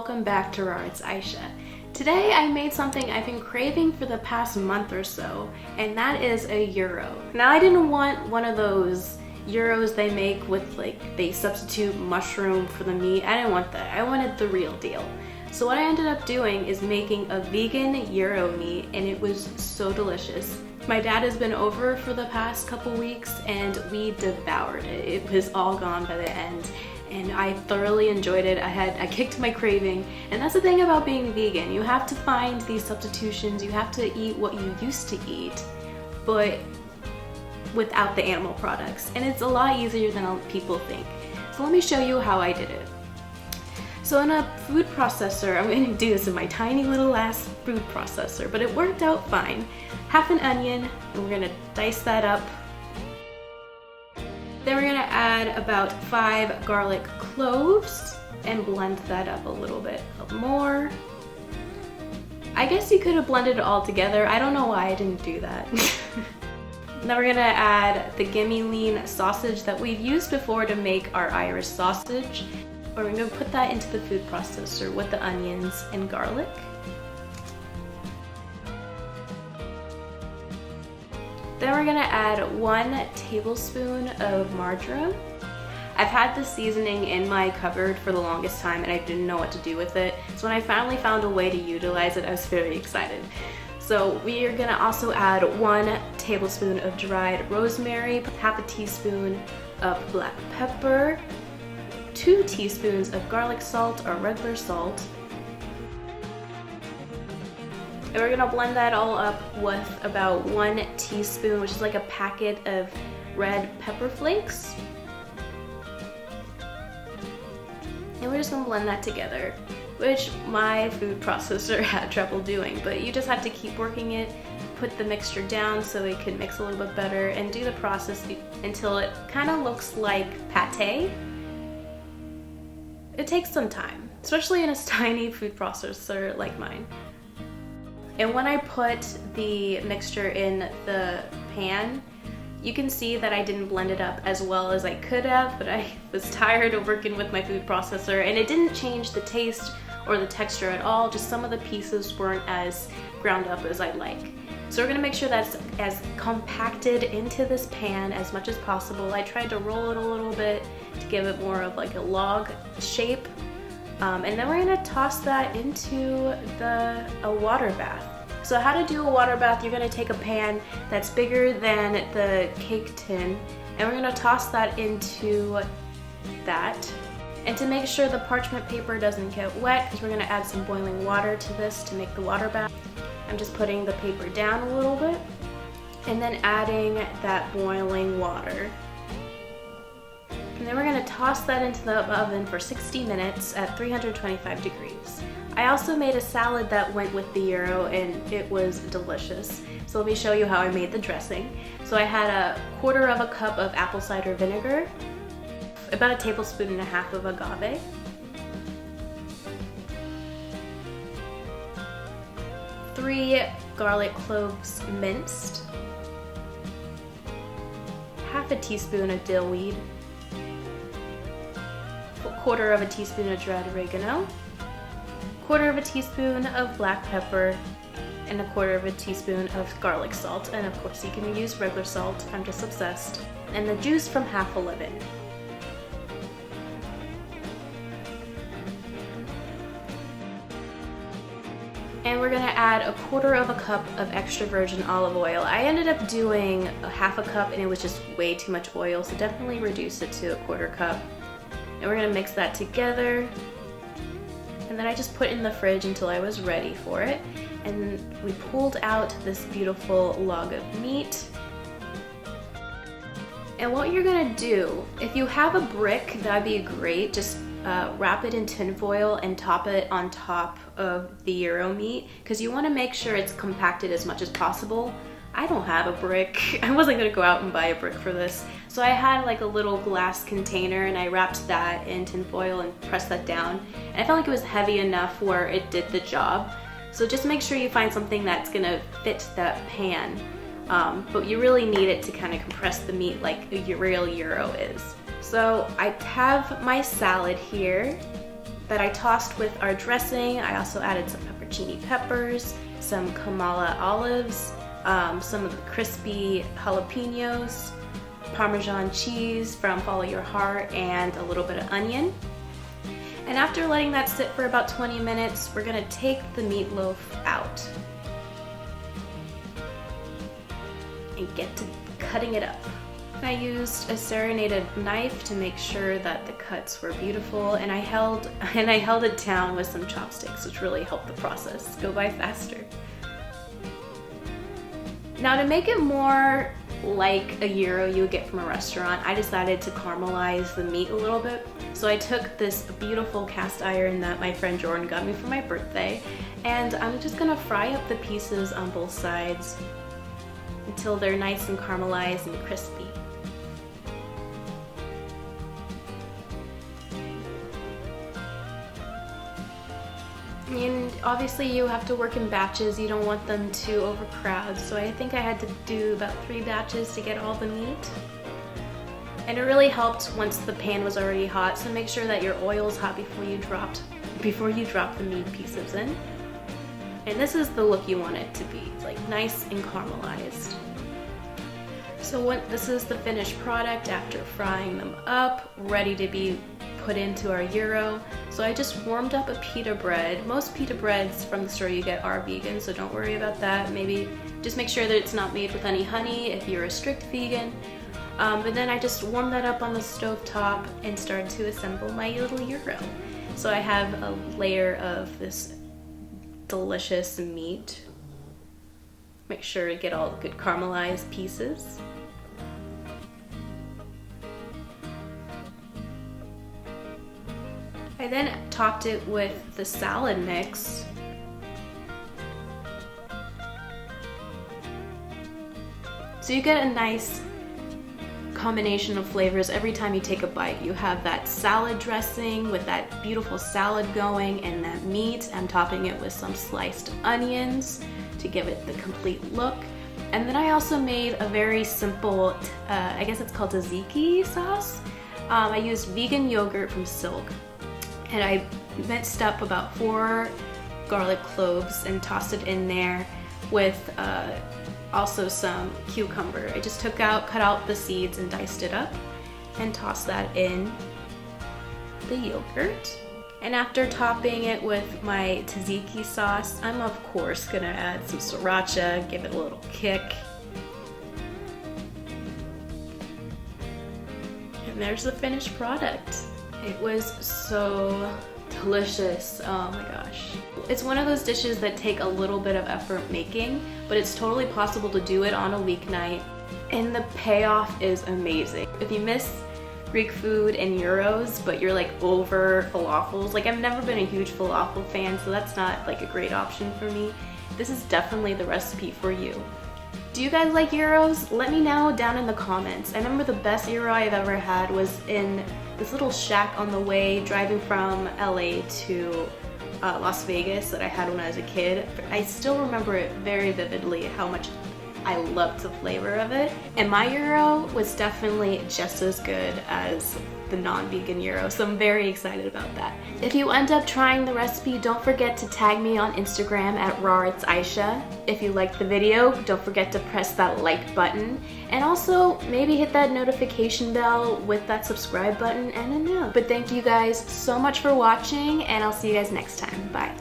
welcome back to Raw. It's Aisha. Today I made something I've been craving for the past month or so, and that is a gyro. Now I didn't want one of those gyros they make with they substitute mushroom for the meat. I didn't want that. I wanted the real deal. So what I ended up doing is making a vegan gyro meat, and it was so delicious. My dad has been over for the past couple weeks and we devoured it. It was all gone by the end and I thoroughly enjoyed it. I kicked my craving, and that's the thing about being vegan. You have to find these substitutions. You have to eat what you used to eat, but without the animal products. And it's a lot easier than people think. So let me show you how I did it. So in a food processor, I'm going to do this in my tiny little ass food processor, but it worked out fine. Half an onion, and we're going to dice that up. Then we're going to add about 5 garlic cloves and blend that up a little bit more. I guess you could have blended it all together. I don't know why I didn't do that. Now we're going to add the gimme lean sausage that we've used before to make our Irish sausage. We're going to put that into the food processor with the onions and garlic. Then we're going to add 1 tablespoon of margarine. I've had this seasoning in my cupboard for the longest time and I didn't know what to do with it. So when I finally found a way to utilize it, I was very excited. So we are going to also add 1 tablespoon of dried rosemary, half a teaspoon of black pepper, 2 teaspoons of garlic salt or regular salt. And we're gonna blend that all up with about 1 teaspoon, which is like a packet of red pepper flakes. And we're just gonna blend that together, which my food processor had trouble doing, but you just have to keep working it, put the mixture down so it can mix a little bit better, and do the process until it kind of looks like pate. It takes some time, especially in a tiny food processor like mine. And when I put the mixture in the pan, you can see that I didn't blend it up as well as I could have, but I was tired of working with my food processor, and it didn't change the taste or the texture at all, just some of the pieces weren't as ground up as I'd like. So we're gonna make sure that's as compacted into this pan as much as possible. I tried to roll it a little bit to give it more of like a log shape. And then we're gonna toss that into a water bath. So how to do a water bath, you're gonna take a pan that's bigger than the cake tin, and we're gonna toss that into that. And to make sure the parchment paper doesn't get wet, because we're gonna add some boiling water to this to make the water bath, I'm just putting the paper down a little bit, and then adding that boiling water. And then we're going to toss that into the oven for 60 minutes at 325 degrees. I also made a salad that went with the gyro and it was delicious. So let me show you how I made the dressing. So I had a 1/4 cup of apple cider vinegar, about 1.5 tablespoons of agave, three garlic cloves minced, half a teaspoon of dill weed, 1/4 teaspoon of dried oregano, 1/4 teaspoon of black pepper, and 1/4 teaspoon of garlic salt. And of course you can use regular salt, I'm just obsessed. And the juice from half a lemon. And we're gonna add 1/4 cup of extra virgin olive oil. I ended up doing 1/2 cup and it was just way too much oil, so definitely reduce it to 1/4 cup. And we're gonna mix that together. And then I just put it in the fridge until I was ready for it. And we pulled out this beautiful log of meat. And what you're gonna do, if you have a brick, that'd be great. Just wrap it in tin foil and top it on top of the gyro meat, because you wanna make sure it's compacted as much as possible. I don't have a brick. I wasn't gonna go out and buy a brick for this. So I had like a little glass container and I wrapped that in tin foil and pressed that down. And I felt like it was heavy enough where it did the job. So just make sure you find something that's gonna fit that pan. But you really need it to kind of compress the meat like a real gyro is. So I have my salad here. that I tossed with our dressing. I also added some pepperoni peppers, some Kamala olives, some of the crispy jalapenos, Parmesan cheese from Follow Your Heart, and a little bit of onion. And after letting that sit for about 20 minutes, we're gonna take the meatloaf out and get to cutting it up. I used a serrated knife to make sure that the cuts were beautiful, and I held it down with some chopsticks, which really helped the process go by faster. Now, to make it more like a gyro you would get from a restaurant, I decided to caramelize the meat a little bit. So I took this beautiful cast iron that my friend Jordan got me for my birthday, and I'm just gonna fry up the pieces on both sides until they're nice and caramelized and crispy. And obviously you have to work in batches, you don't want them to overcrowd, so I think I had to do about 3 batches to get all the meat. And it really helped once the pan was already hot, so make sure that your oil's hot before you drop the meat pieces in. And this is the look you want it to be, like nice and caramelized. So this is the finished product after frying them up, ready to be put into our gyro. So I just warmed up a pita bread. Most pita breads from the store you get are vegan, so don't worry about that. Maybe just make sure that it's not made with any honey if you're a strict vegan. But then I just warmed that up on the stove top and started to assemble my little gyro. So I have a layer of this delicious meat. Make sure to get all the good caramelized pieces. I then topped it with the salad mix. So you get a nice combination of flavors every time you take a bite. You have that salad dressing with that beautiful salad going, and that meat. I'm topping it with some sliced onions to give it the complete look. And then I also made a very simple, I guess it's called tzatziki sauce. I used vegan yogurt from Silk. And I minced up about 4 garlic cloves and tossed it in there with also some cucumber. I just cut out the seeds and diced it up and tossed that in the yogurt. And after topping it with my tzatziki sauce, I'm of course gonna add some sriracha, give it a little kick. And there's the finished product. It was so delicious, oh my gosh. It's one of those dishes that take a little bit of effort making, but it's totally possible to do it on a weeknight, and the payoff is amazing. If you miss Greek food and gyros, but you're like over falafels, like I've never been a huge falafel fan, so that's not like a great option for me. This is definitely the recipe for you. Do you guys like gyros? Let me know down in the comments. I remember the best gyro I've ever had was in this little shack on the way driving from LA to Las Vegas that I had when I was a kid. I still remember it very vividly how much I loved the flavor of it. And my gyro was definitely just as good as the non-vegan gyro, so I'm very excited about that. If you end up trying the recipe, don't forget to tag me on Instagram at rawitsaisha. If you liked the video, don't forget to press that like button, and also maybe hit that notification bell with that subscribe button and a no. But thank you guys so much for watching, and I'll see you guys next time. Bye.